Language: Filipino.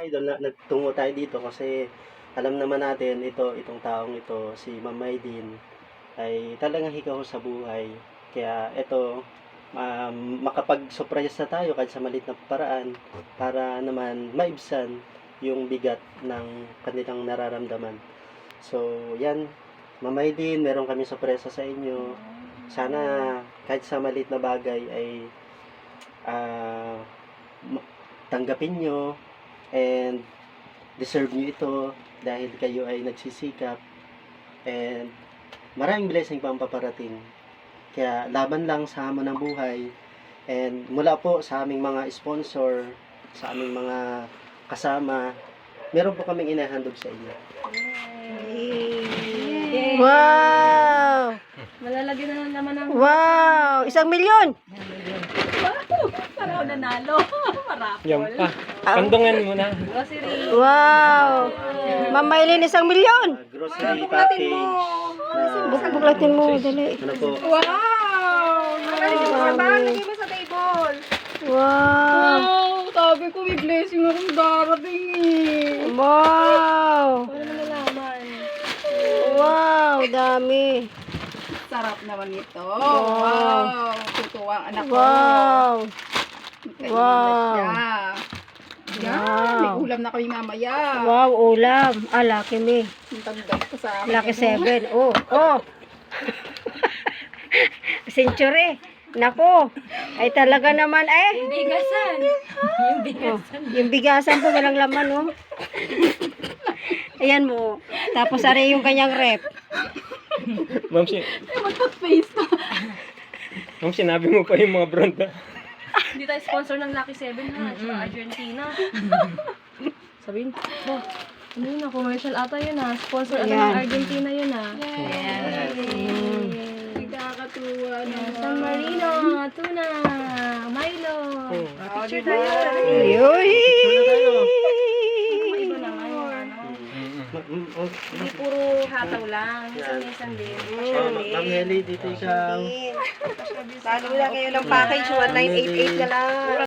Idol, nagtungo tayo dito kasi alam naman natin itong taong ito, si Ma'am Maylin, ay talagang hikaw sa buhay. Kaya ito, makapag-surprise na tayo kahit sa maliit na paraan para naman maibsan yung bigat ng kanilang nararamdaman. So, yan, Ma'am Maylin, meron kami sorpresa sa inyo. Sana kahit sa maliit na bagay ay tanggapin nyo and deserve nyo ito dahil kayo ay nagsisikap and maraming blessing pa ang paparating. Kaya laban lang sa hamon ng buhay and mula po sa aming mga sponsor, sa aming mga kasama, meron po kaming inahandog sa inyo. Yay! Wow! Malalagyan na naman ng... Wow! 1 milyon! Parang nanalo. Marapol. Yan pa. Pandungan mo na. Grocery. Wow! Ma'am Maylin, 1 milyon! Grocery package. Buklatin mo, dali. Ano po? Wow! Lagyan mo sa table. Wow! Wow! Sabi ko may blessing akong darating eh. Wow! Wala naman nalaman. Wow! Dami! Sarap naman ito. Wow. Wow! Tutuwa ang anak ko. Wow! Kainin Wow. na siya. Yan. Wow. May ulam na kami mamaya. Wow, ulam. Ah, lucky me. Ang tagdag ko sa akin. Lucky 7. Oh, oh! Century. Nako. Ay talaga naman eh. Bigasan. Yung Oh, yung bigasan po walang laman, oh. Ayan mo. Tapos ari yung kanyang rep. Ma'am, Mag-face to. ma'am, sinabi mo pa yung mga brand na. Hindi tayo sponsor ng Lucky 7 ha. Sa Argentina. Sabihin, ba, ano yun na, commercial ata yun ha. Sponsor ata Ayan. ng Argentina yun ha. Mm. Nakakatuwa naman. San Marino, tuna, Milo. Picture tayo. Yoy! Iba naman yung ano. Hindi puro hataw lang. Minsan din. Ma'am Nelly, dito ikaw. Lalo na ngayon ang package, 1988 na lang.